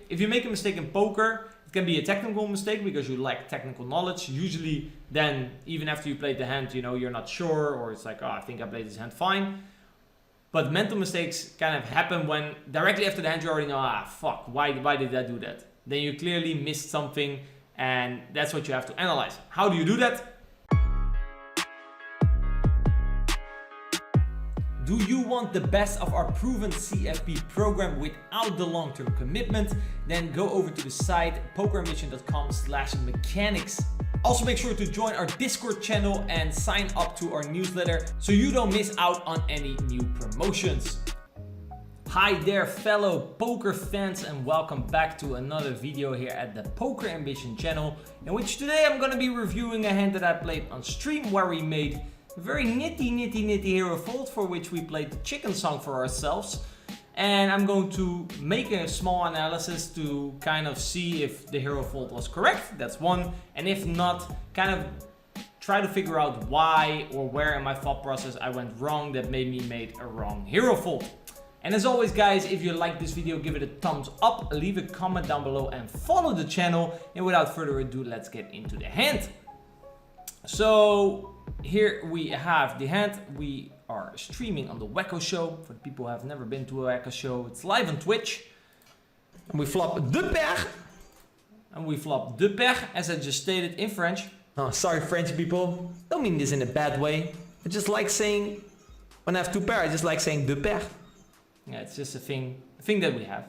if you make a mistake in poker, it can be a technical mistake because you lack technical knowledge. Usually then, even after you played the hand, you know, you're not sure, or it's like, oh, I think I played this hand fine. But mental mistakes kind of happen when directly after the hand you already know, ah, fuck, why did I do that? Then you clearly missed something, and that's what you have to analyze. How do you do that? Do you want the best of our proven CFP program without the long-term commitment? Then go over to the site pokerambition.com/mechanics. Also make sure to join our Discord channel and sign up to our newsletter so you don't miss out on any new promotions. Hi there fellow poker fans, and welcome back to another video here at the Poker Ambition channel, in which today I'm going to be reviewing a hand that I played on stream where we made a very nitty hero fold, for which we played the chicken song for ourselves. And I'm going to make a small analysis to kind of see if the hero fold was correct, that's one, and if not, kind of try to figure out why or where in my thought process I went wrong that made me make a wrong hero fold. And as always guys, if you like this video, give it a thumbs up, leave a comment down below and follow the channel. And without further ado, let's get into the hand. So here we have the hand. We are streaming on the Wacko show. For the people who have never been to a Wacko show, it's live on Twitch. And we flop de pair. And we flop de pair, as I just stated in French. Oh, sorry French people. Don't mean this in a bad way. I just like saying, when I have two pair, I just like saying de pair. Yeah, it's just a thing that we have.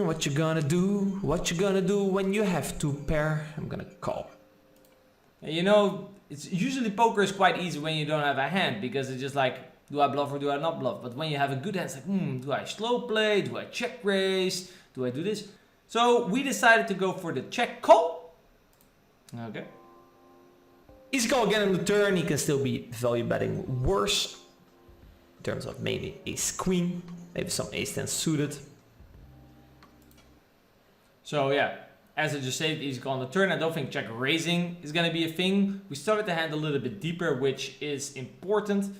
What you gonna do? What you gonna do when you have two pair? I'm gonna call. You know, it's usually poker is quite easy when you don't have a hand, because it's just like, do I bluff or do I not bluff? But when you have a good hand, it's like, do I slow play? Do I check raise? Do I do this? So we decided to go for the check call. Okay. Easy call again on the turn. He can still be value betting worse. In terms of maybe ace queen, maybe some ace 10 suited. So yeah, as I just said, easy call on the turn. I don't think check raising is going to be a thing. We started the hand a little bit deeper, which is important,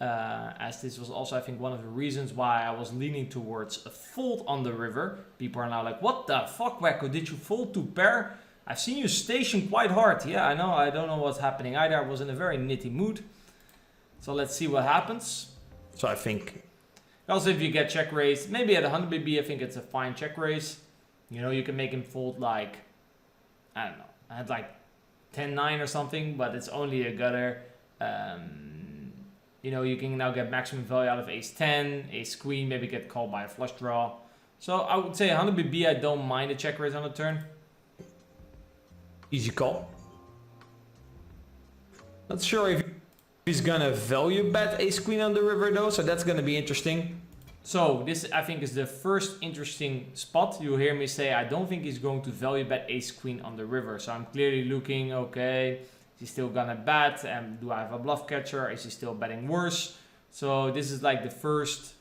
as this was also, I think, one of the reasons why I was leaning towards a fold on the river. People are now like, what the fuck, Wacko, did you fold two pair? I've seen you station quite hard. Yeah, I know, I don't know what's happening either. I was in a very nitty mood. So let's see what happens. So I think also, if you get check raised, maybe at 100 BB, I think it's a fine check raise. You know, you can make him fold like, I don't know, I had like 10-9 or something, but it's only a gutter. You know, you can now get maximum value out of ace 10, ace queen, maybe get called by a flush draw. So I would say 100 BB, I don't mind a check raise on the turn. Easy call. Not sure if he's gonna value bet ace queen on the river though, so that's gonna be interesting. So this, I think, is the first interesting spot. You'll hear me say I don't think he's going to value bet ace queen on the river. So I'm clearly looking, okay, is he still gonna bet? And do I have a bluff catcher? Is he still betting worse? So this is like the first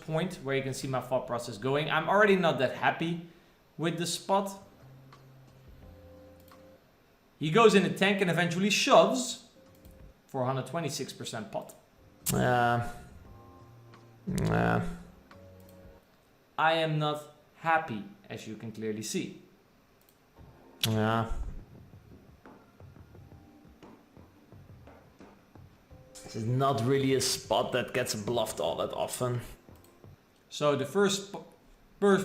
point where you can see my thought process going. I'm already not that happy with the spot. He goes in the tank and eventually shoves for 126% pot. I am not happy, as you can clearly see. Yeah. This is not really a spot that gets bluffed all that often. So the first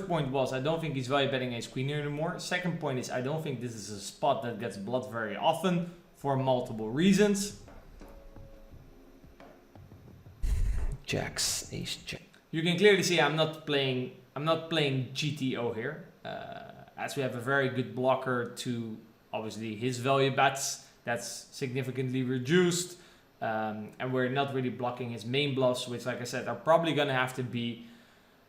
point was, I don't think he's value betting ace queen anymore. Second point is, I don't think this is a spot that gets bluffed very often for multiple reasons. Jacks, ace jack. You can clearly see I'm not playing GTO here, as we have a very good blocker to obviously his value bets. That's significantly reduced, and we're not really blocking his main bluffs, which, like I said, are probably gonna have to be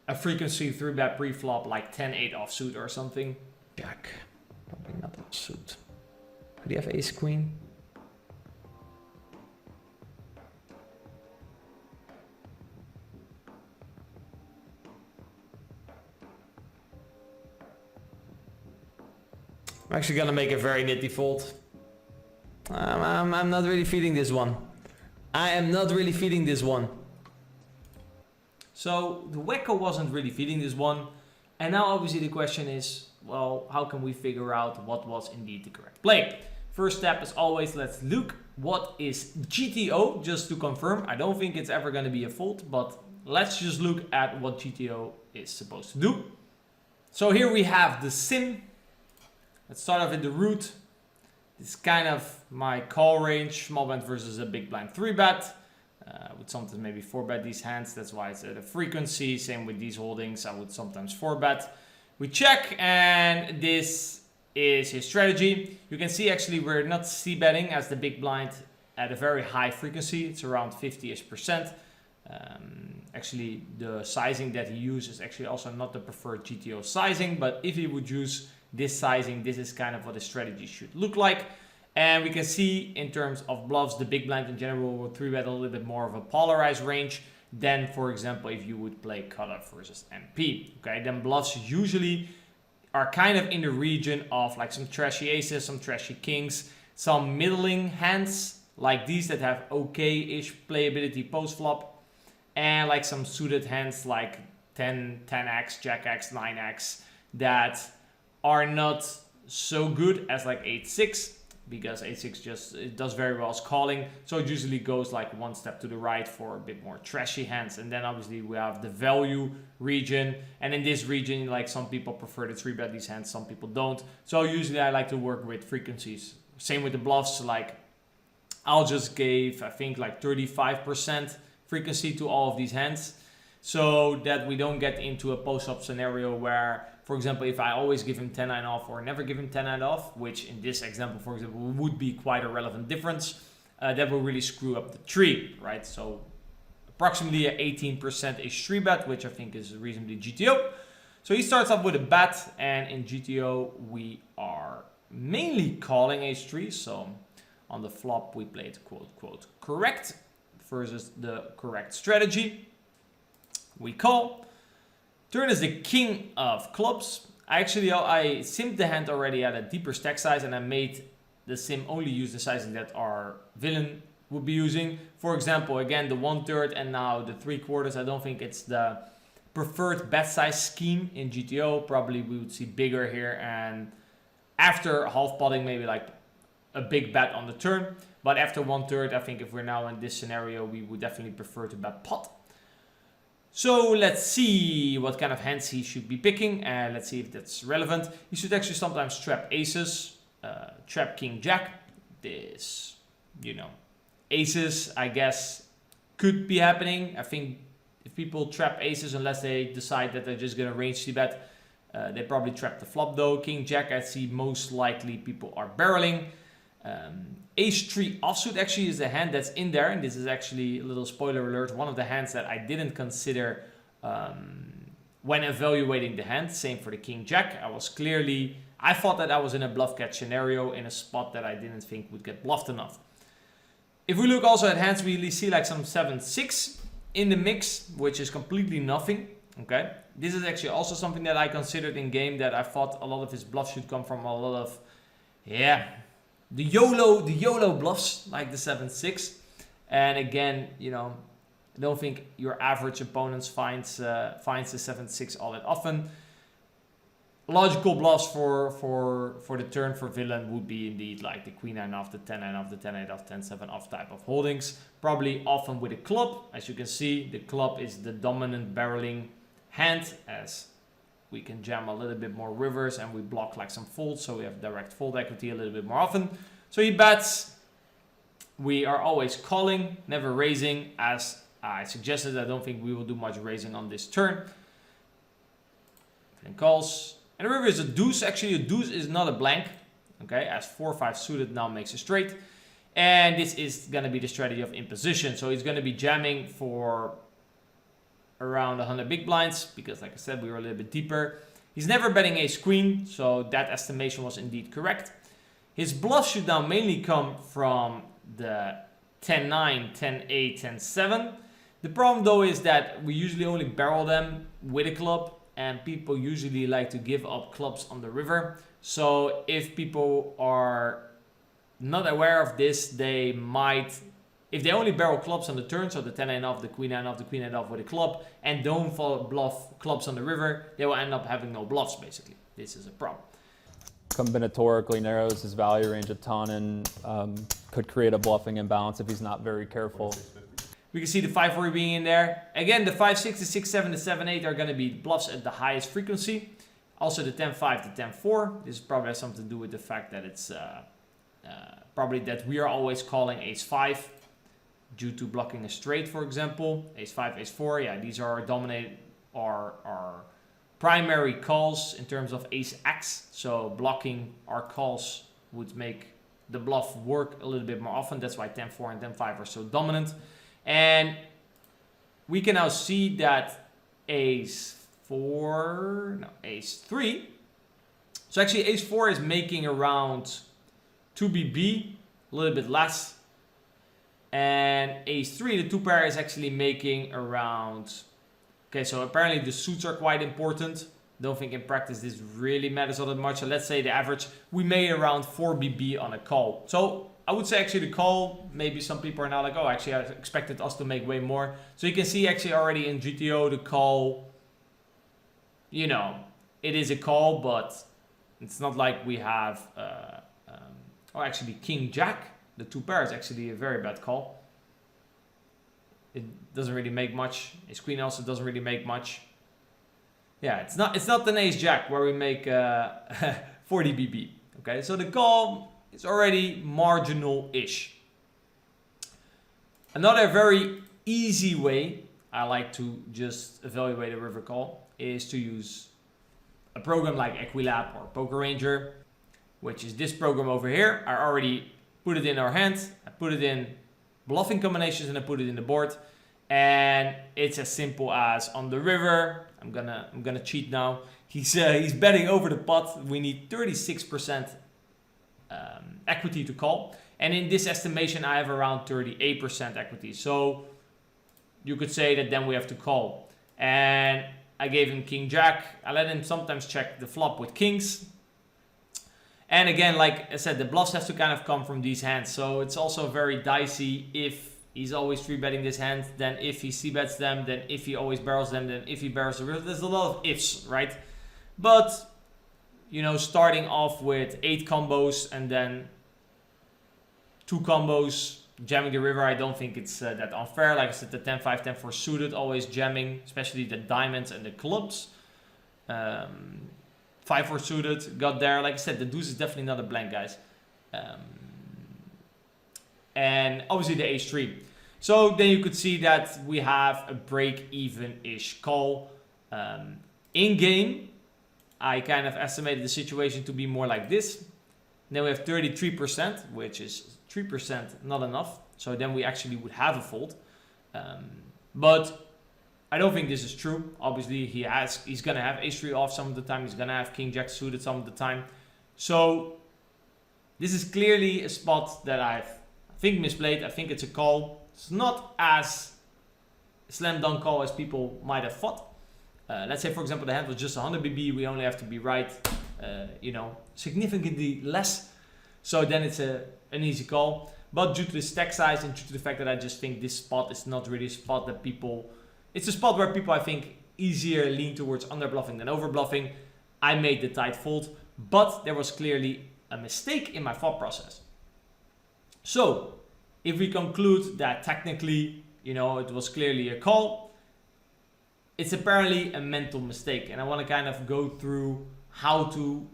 a frequency 3-bet pre-flop like 10-8 offsuit or something. Jack, probably not offsuit. Do you have ace queen? I'm actually gonna make a very nitty fold. I'm not really feeling this one. I am not really feeling this one. So the Wacko wasn't really feeding this one, And now obviously the question is, well, how can we figure out what was indeed the correct play? First step, as always, let's look what is GTO, just to confirm. I don't think it's ever going to be a fault, but let's just look at what GTO is supposed to do. So here we have the sim. Let's start off with the root. This is kind of my call range, small blind versus a big blind 3-bet. Would sometimes maybe 4-bet these hands, that's why it's at a frequency. Same with these holdings, I would sometimes 4-bet. We check, and this is his strategy. You can see actually we're not c-betting as the big blind at a very high frequency. It's around 50-ish%. Actually, the sizing that he uses is actually also not the preferred GTO sizing, but if he would use this sizing, this is kind of what the strategy should look like. And we can see in terms of bluffs, the big blind in general will 3-bet a little bit more of a polarized range than, for example, if you would play cutoff versus MP. Okay, then bluffs usually are kind of in the region of like some trashy aces, some trashy kings, some middling hands like these that have okay-ish playability post-flop, and like some suited hands like 10, 10x, jack x, 9x that are not so good as like 8-6, because 8-6 just it does very well as calling, so it usually goes like one step to the right for a bit more trashy hands. And then obviously we have the value region, and in this region, like some people prefer to 3-bet these hands, some people don't. So usually I like to work with frequencies. Same with the bluffs, like I'll just give, I think, like 35% frequency to all of these hands, so that we don't get into a post-up scenario where, for example, if I always give him 10-9 off or never give him 10-9 off, which in this example, for example, would be quite a relevant difference, that will really screw up the tree, right? So approximately an 18%-ish 3-bet, which I think is reasonably GTO. So he starts off with a bet, and in GTO, we are mainly calling H3. So on the flop, we played quote-quote correct versus the correct strategy. We call. Turn is the king of clubs. I simmed the hand already at a deeper stack size, and I made the sim only use the sizing that our villain would be using. For example, again, the 1/3 and now the 3/4. I don't think it's the preferred bet size scheme in GTO. Probably we would see bigger here, and after half potting, maybe like a big bet on the turn. But after 1/3, I think if we're now in this scenario, we would definitely prefer to bet pot. So let's see what kind of hands he should be picking, and let's see if that's relevant. He should actually sometimes trap aces, trap king jack. This, aces, I guess, could be happening. I think if people trap aces, unless they decide that they're just going to range c-bet, they probably trap the flop though. King jack, I see most likely people are barreling. Ace 3 offsuit actually is a hand that's in there, and this is actually a little spoiler alert, one of the hands that I didn't consider when evaluating the hand. Same for the king jack. I thought that I was in a bluff catch scenario in a spot that I didn't think would get bluffed enough. If we look also at hands, we see like some 7-6 in the mix, which is completely nothing. Okay, this is actually also something that I considered in game, that I thought a lot of his bluffs should come from a lot of, the YOLO bluffs, like the 7-6. And again, I don't think your average opponents finds the 7-6 all that often. Logical bluffs for the turn for villain would be indeed like the queen 9 off, the 10-9 off, the 10-8 off, 10-7 off type of holdings. Probably often with a club. As you can see, the club is the dominant barreling hand, as we can jam a little bit more rivers and we block like some folds, so we have direct fold equity a little bit more often. So he bets. We are always calling, never raising, as I suggested. I don't think we will do much raising on this turn. And calls. And the river is a deuce. Actually, a deuce is not a blank. Okay, as 4-5 suited now makes a straight. And this is going to be the strategy of imposition. So he's going to be jamming for around 100 big blinds, because like I said, we were a little bit deeper. He's never betting ace queen, so that estimation was indeed correct. His bluff should now mainly come from the 10-9, 10-8, 10-7. The problem though is that we usually only barrel them with a club, and people usually like to give up clubs on the river. So if people are not aware of this, they might if they only barrel clubs on the turn, so the 10-9 off, the queen-9 off, the queen-8 off with a club, and don't bluff clubs on the river, they will end up having no bluffs, basically. This is a problem. Combinatorically narrows his value range a ton and could create a bluffing imbalance if he's not very careful. We can see the 5-4 being in there. Again, the 5-6, the 6-7, the 7-8 are going to be bluffs at the highest frequency. Also the 10-5, the 10-4. This probably has something to do with the fact that it's probably that we are always calling ace-5 due to blocking a straight, for example. Ace-5, ace-4. Yeah, these are dominated our primary calls in terms of ace-x. So blocking our calls would make the bluff work a little bit more often. That's why 10-4 and 10-5 are so dominant. And we can now see that ace-3. So actually ace-4 is making around 2 BB, a little bit less. And ace-3, the 2 pair, is actually making around... Okay, so apparently the suits are quite important. Don't think in practice this really matters all that much. So let's say the average, we made around 4 BB on a call. So I would say actually the call, maybe some people are now like, oh, actually I expected us to make way more. So you can see actually already in GTO the call, you know, it is a call, but it's not like we have, or actually King Jack, the 2 pair is actually a very bad call. It doesn't really make much. His queen also doesn't really make much. Yeah, it's not an ace jack where we make 40 BB. Okay, so the call is already marginal-ish. Another very easy way I like to just evaluate a river call is to use a program like Equilab or Poker Ranger, which is this program over here. I already put it in our hand. I put it in bluffing combinations and I put it in the board. And it's as simple as on the river. I'm gonna cheat now. He's betting over the pot. We need 36% equity to call, and in this estimation I have around 38% equity. So you could say that then we have to call. And I gave him King Jack. I let him sometimes check the flop with kings. And again, like I said, the bluffs have to kind of come from these hands. So it's also very dicey if he's always 3-betting this hand, then if he c-bets them, then if he always barrels them, then if he barrels the river. There's a lot of ifs, right? But, you know, starting off with 8 combos and then 2 combos, jamming the river, I don't think it's that unfair. Like I said, the 10-5, 10-4 suited, always jamming, especially the diamonds and the clubs. 5-4 suited, got there. Like I said, the deuce is definitely not a blank, guys. And obviously the ace-3. So then you could see that we have a break-even-ish call. In game, I kind of estimated the situation to be more like this. Then we have 33%, which is 3% not enough. So then we actually would have a fold. But I don't think this is true. Obviously, he's going to have ace-3 off some of the time. He's going to have king-jack suited some of the time. So this is clearly a spot that I think misplayed. I think it's a call. It's not as slam dunk call as people might have thought. Let's say, for example, the hand was just 100 BB. We only have to be right, you know, significantly less. So then it's an easy call. But due to the stack size and due to the fact that I just think this spot is not really a spot that people... It's a spot where people, I think, easier lean towards under bluffing than over bluffing. I made the tight fold, but there was clearly a mistake in my thought process. So, if we conclude that technically, you know, it was clearly a call, it's apparently a mental mistake. And I want to kind of go through how to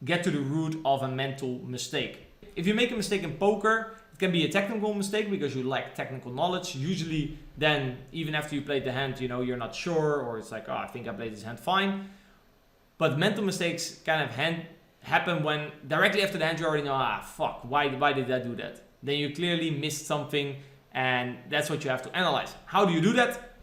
get to the root of a mental mistake. If you make a mistake in poker, it can be a technical mistake because you lack technical knowledge. Usually then, even after you played the hand, you know, you're not sure, or it's like, oh, I think I played this hand fine. But mental mistakes kind of happen when directly after the hand you already know, ah, fuck, why did I do that? Then you clearly missed something, and that's what you have to analyze. How do you do that?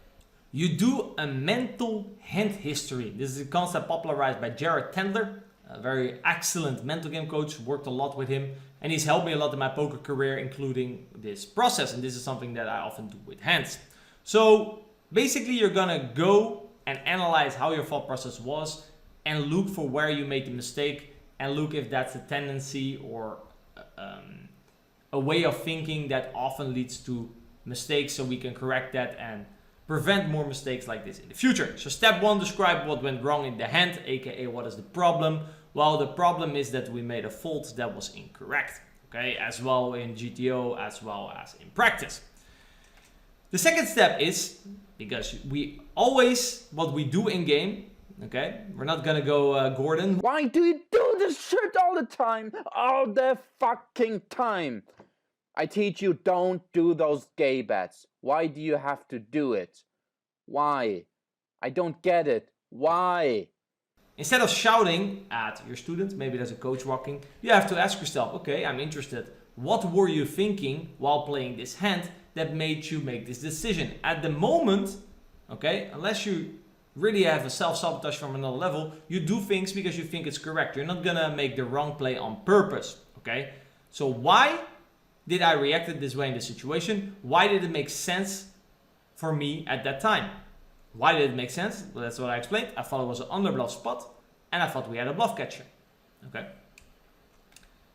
You do a mental hand history. This is a concept popularized by Jared Tendler, a very excellent mental game coach. Worked a lot with him, and he's helped me a lot in my poker career, including this process. And this is something that I often do with hands. So basically, you're gonna go and analyze how your thought process was, and look for where you made the mistake, and look if that's a tendency or a a way of thinking that often leads to mistakes, so we can correct that and prevent more mistakes like this in the future. So step 1, describe what went wrong in the hand, aka what is the problem. Well, the problem is that we made a fold that was incorrect, okay, as well in GTO as well as in practice. The second step is, because we always, what we do in game, okay, we're not gonna go Gordon. Why do you do this shit all the time? All the fucking time. I teach you, don't do those gay bets. Why do you have to do it? Why? I don't get it. Why? Instead of shouting at your students, maybe there's a coach walking, you have to ask yourself, okay, I'm interested. What were you thinking while playing this hand that made you make this decision? At the moment, okay, unless you really have a self-sabotage from another level, you do things because you think it's correct. You're not gonna make the wrong play on purpose, okay? So why did I react this way in this situation? Why did it make sense for me at that time? Why did it make sense? Well, that's what I explained. I thought it was an underbluff spot and I thought we had a bluff catcher, okay?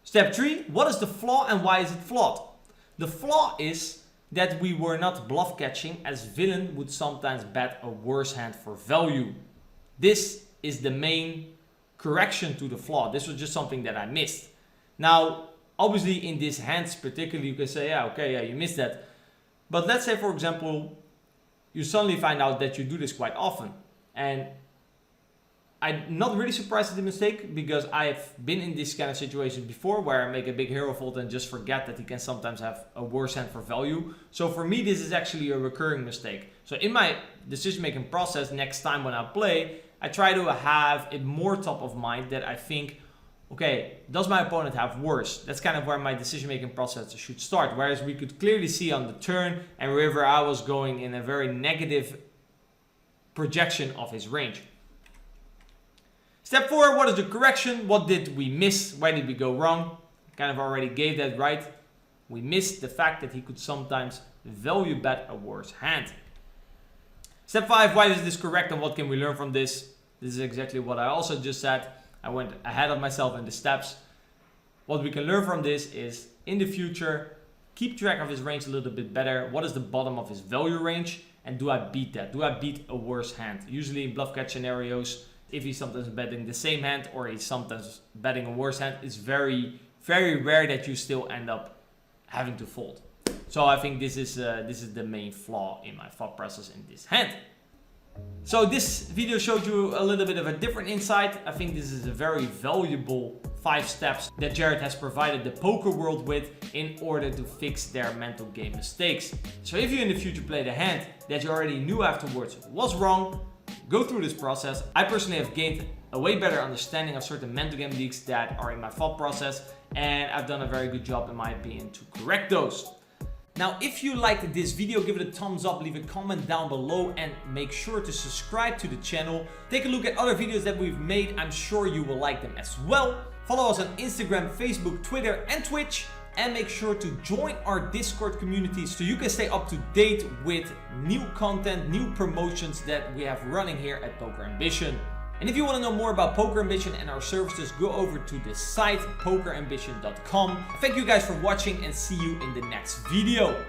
Step 3, what is the flaw and why is it flawed? The flaw is that we were not bluff catching, as villain would sometimes bet a worse hand for value. This is the main correction to the flaw. This was just something that I missed. Now, obviously in these hands particularly, you can say, yeah, okay, yeah, you missed that. But let's say, for example, you suddenly find out that you do this quite often. And I'm not really surprised at the mistake, because I've been in this kind of situation before where I make a big hero fold and just forget that he can sometimes have a worse hand for value. So for me, this is actually a recurring mistake. So in my decision-making process, next time when I play, I try to have it more top of mind that I think, okay, does my opponent have worse? That's kind of where my decision-making process should start. Whereas we could clearly see on the turn and river, I was going in a very negative projection of his range. Step 4, what is the correction? What did we miss? Where did we go wrong? Kind of already gave that right. We missed the fact that he could sometimes value bet a worse hand. Step 5, why is this correct and what can we learn from this? This is exactly what I also just said. I went ahead of myself in the steps. What we can learn from this is, in the future, keep track of his range a little bit better. What is the bottom of his value range? And do I beat that? Do I beat a worse hand? Usually in bluff catch scenarios, if he's sometimes betting the same hand or he's sometimes betting a worse hand, it's very, very rare that you still end up having to fold. So I think this is the main flaw in my thought process in this hand. So this video showed you a little bit of a different insight. I think this is a very valuable 5 steps that Jared has provided the poker world with in order to fix their mental game mistakes. So if you in the future played a hand that you already knew afterwards was wrong, go through this process. I personally have gained a way better understanding of certain mental game leaks that are in my thought process, and I've done a very good job in my opinion to correct those. Now, if you liked this video, give it a thumbs up, leave a comment down below, and make sure to subscribe to the channel. Take a look at other videos that we've made. I'm sure you will like them as well. Follow us on Instagram, Facebook, Twitter, and Twitch. And make sure to join our Discord community so you can stay up to date with new content, new promotions that we have running here at Poker Ambition. And if you want to know more about Poker Ambition and our services, go over to the site pokerambition.com. Thank you guys for watching and see you in the next video.